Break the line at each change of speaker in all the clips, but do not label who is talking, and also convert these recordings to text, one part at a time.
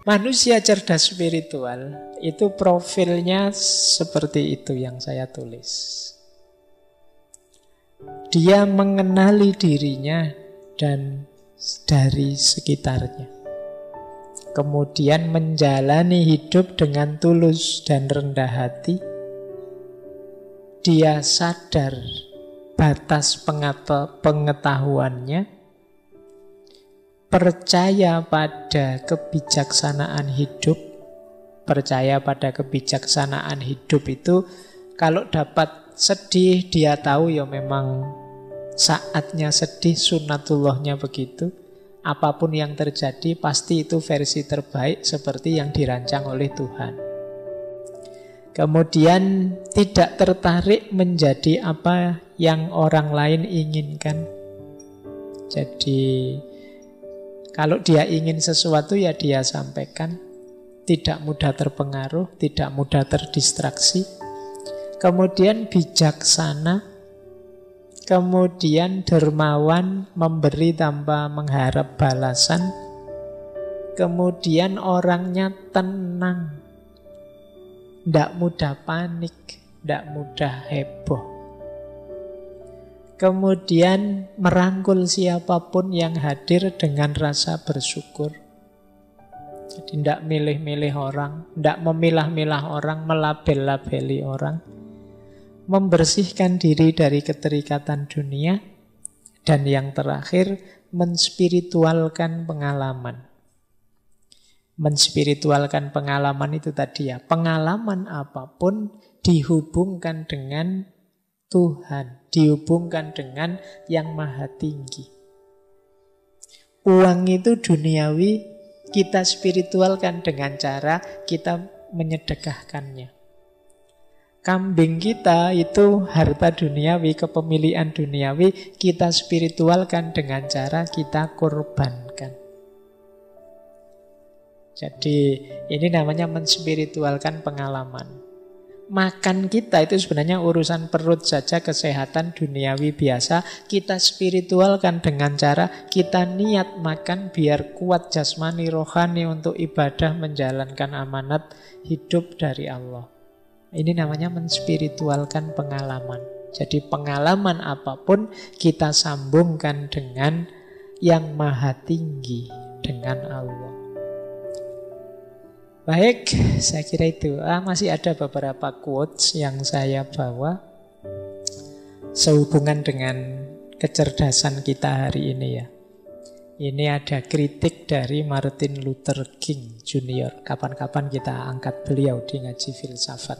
Manusia cerdas spiritual itu profilnya seperti itu yang saya tulis. Dia mengenali dirinya dan dari sekitarnya. Kemudian menjalani hidup dengan tulus dan rendah hati. Dia sadar batas pengetahuannya, percaya pada kebijaksanaan hidup. Percaya pada kebijaksanaan hidup itu kalau dapat sedih, dia tahu ya memang saatnya sedih, sunatullahnya begitu. Apapun yang terjadi pasti itu versi terbaik seperti yang dirancang oleh Tuhan. Kemudian tidak tertarik menjadi apa yang orang lain inginkan. Jadi kalau dia ingin sesuatu ya dia sampaikan. Tidak mudah terpengaruh, tidak mudah terdistraksi. Kemudian bijaksana. Kemudian dermawan, memberi tanpa mengharap balasan. Kemudian orangnya tenang, tidak mudah panik, tidak mudah heboh. Kemudian merangkul siapapun yang hadir dengan rasa bersyukur. Jadi tidak milih-milih orang, tidak memilah-milah orang, melabel-labeli orang. Membersihkan diri dari keterikatan dunia. Dan yang terakhir, menspiritualkan pengalaman. Menspiritualkan pengalaman itu tadi ya, pengalaman apapun dihubungkan dengan Tuhan, dihubungkan dengan yang maha tinggi. Uang itu duniawi, kita spiritualkan dengan cara kita menyedekahkannya. Kambing kita itu harta duniawi, kepemilikan duniawi, kita spiritualkan dengan cara kita korbankan. Jadi ini namanya menspiritualkan pengalaman. Makan kita itu sebenarnya urusan perut saja, kesehatan duniawi biasa. Kita spiritualkan dengan cara kita niat makan biar kuat jasmani rohani untuk ibadah menjalankan amanat hidup dari Allah. Ini namanya menspiritualkan pengalaman. Jadi pengalaman apapun kita sambungkan dengan yang maha tinggi, dengan Allah. Baik, saya kira itu. Masih ada beberapa quotes yang saya bawa sehubungan dengan kecerdasan kita hari ini ya. Ini ada kritik dari Martin Luther King Jr. Kapan-kapan kita angkat beliau di ngaji filsafat.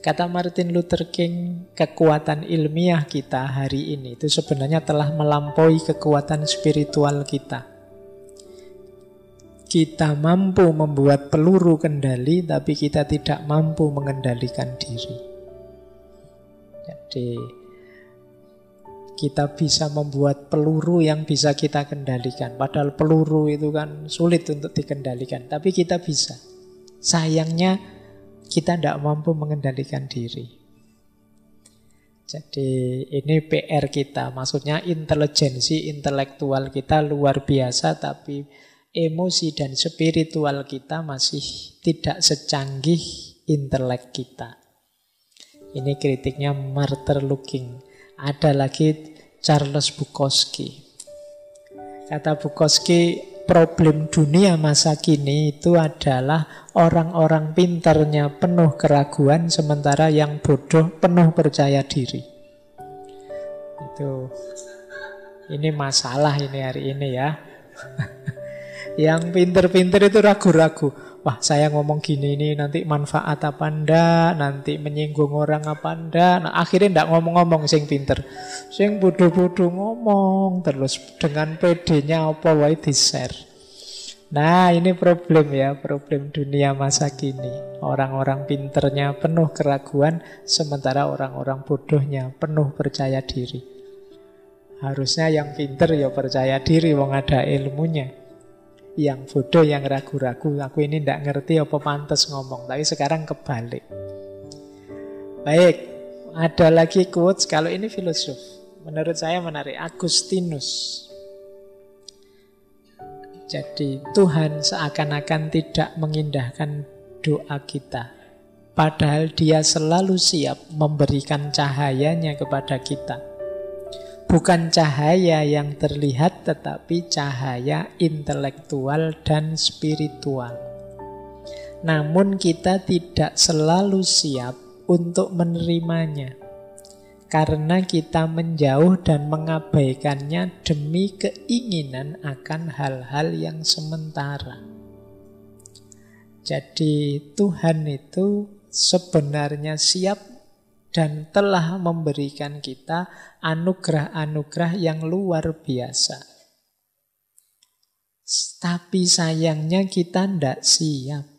Kata Martin Luther King, kekuatan ilmiah kita hari ini itu sebenarnya telah melampaui kekuatan spiritual kita. Kita mampu membuat peluru kendali, tapi kita tidak mampu mengendalikan diri. Jadi kita bisa membuat peluru yang bisa kita kendalikan. Padahal peluru itu kan sulit untuk dikendalikan, tapi kita bisa. Sayangnya kita tidak mampu mengendalikan diri. Jadi ini PR kita, maksudnya intelijensi intelektual kita luar biasa, tapi emosi dan spiritual kita masih tidak secanggih intelek kita. Ini kritiknya Martin Luther King. Ada lagi Charles Bukowski. Kata Bukowski, problem dunia masa kini itu adalah orang-orang pintarnya penuh keraguan, sementara yang bodoh penuh percaya diri. Ini masalah ini hari ini ya. Yang pinter-pinter itu ragu-ragu. Wah, saya ngomong gini ini nanti manfaat apa enggak, nanti menyinggung orang apa enggak. Nah, akhirnya enggak ngomong-ngomong sing pinter. Sing bodoh-bodoh ngomong terus dengan PD-nya apa wae di-share. Nah, ini problem ya, problem dunia masa kini. Orang-orang pinternya penuh keraguan, sementara orang-orang bodohnya penuh percaya diri. Harusnya yang pinter ya percaya diri, wong ada ilmunya. Yang bodoh, yang ragu-ragu, aku ini tidak ngerti apa pantas ngomong. Tapi sekarang kebalik. Baik, ada lagi quotes. Kalau ini filosof, menurut saya menarik. Agustinus. Jadi Tuhan seakan-akan tidak mengindahkan doa kita. Padahal Dia selalu siap memberikan cahayanya kepada kita. Bukan cahaya yang terlihat, tetapi cahaya intelektual dan spiritual. Namun kita tidak selalu siap untuk menerimanya. Karena kita menjauh dan mengabaikannya demi keinginan akan hal-hal yang sementara. Jadi Tuhan itu sebenarnya siap dan telah memberikan kita anugerah-anugerah yang luar biasa. Tapi sayangnya kita tidak siap.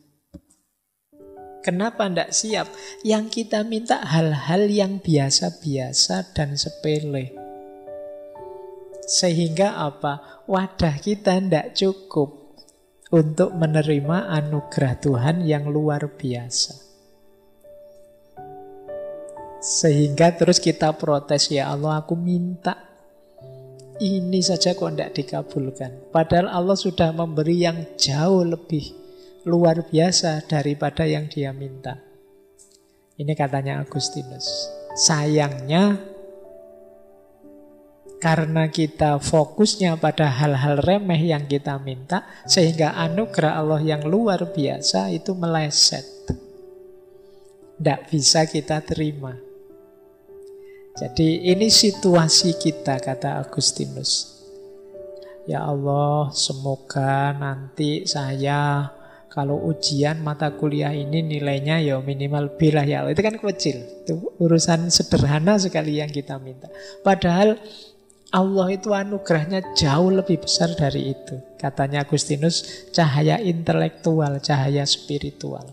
Kenapa tidak siap? Yang kita minta hal-hal yang biasa-biasa dan sepele. Sehingga apa? Wadah kita tidak cukup untuk menerima anugerah Tuhan yang luar biasa. Sehingga terus kita protes, ya Allah aku minta ini saja kok tidak dikabulkan. Padahal Allah sudah memberi yang jauh lebih luar biasa daripada yang Dia minta. Ini katanya Agustinus. Sayangnya karena kita fokusnya pada hal-hal remeh yang kita minta, sehingga anugerah Allah yang luar biasa itu meleset. Tidak bisa kita terima. Jadi ini situasi kita, kata Agustinus. Ya Allah, semoga nanti saya kalau ujian mata kuliah ini nilainya ya minimal B lah ya Allah. Itu kan kecil. Itu urusan sederhana sekali yang kita minta. Padahal Allah itu anugerahnya jauh lebih besar dari itu. Katanya Agustinus, cahaya intelektual, cahaya spiritual.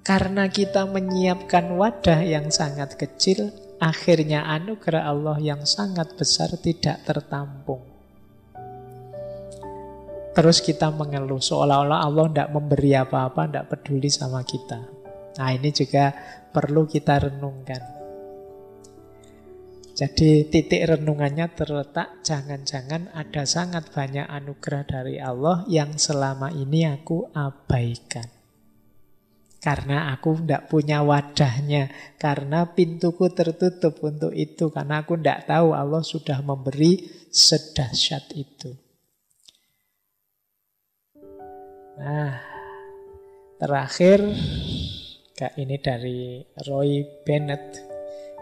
Karena kita menyiapkan wadah yang sangat kecil, akhirnya anugerah Allah yang sangat besar tidak tertampung. Terus kita mengeluh seolah-olah Allah tidak memberi apa-apa, tidak peduli sama kita. Nah ini juga perlu kita renungkan. Jadi titik renungannya terletak, jangan-jangan ada sangat banyak anugerah dari Allah yang selama ini aku abaikan. Karena aku tidak punya wadahnya, karena pintuku tertutup untuk itu, karena aku tidak tahu Allah sudah memberi sedahsyat itu. Nah, terakhir, ini dari Roy Bennett.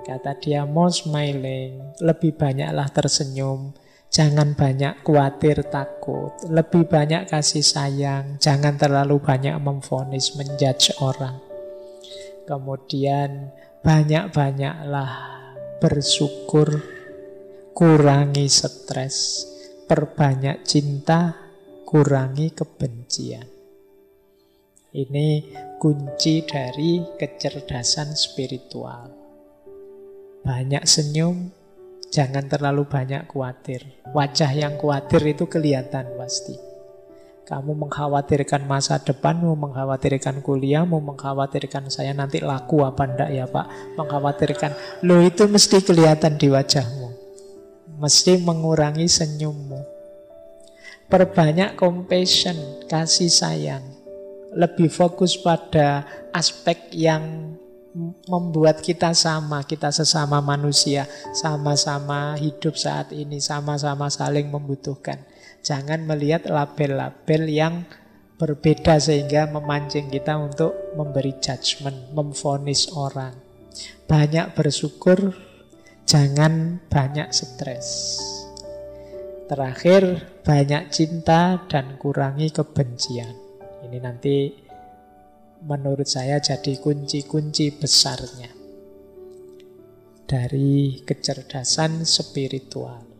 Kata dia, more smiling, lebih banyaklah tersenyum, jangan banyak khawatir, takut, lebih banyak kasih sayang, jangan terlalu banyak memvonis, menjudge orang. Kemudian banyak-banyaklah bersyukur, kurangi stres, perbanyak cinta, kurangi kebencian. Ini kunci dari kecerdasan spiritual. Banyak senyum, jangan terlalu banyak khawatir. Wajah yang khawatir itu kelihatan pasti. Kamu mengkhawatirkan masa depanmu, mengkhawatirkan kuliahmu, mengkhawatirkan saya nanti laku apa enggak ya Pak, mengkhawatirkan. Loh itu mesti kelihatan di wajahmu. Mesti mengurangi senyummu. Perbanyak compassion, kasih sayang. Lebih fokus pada aspek yang membuat kita sama, kita sesama manusia, sama-sama hidup saat ini, sama-sama saling membutuhkan. Jangan melihat label-label yang berbeda sehingga memancing kita untuk memberi judgement, memvonis orang. Banyak bersyukur, jangan banyak stres. Terakhir, banyak cinta dan kurangi kebencian. Ini nanti menurut saya jadi kunci-kunci besarnya dari kecerdasan spiritual.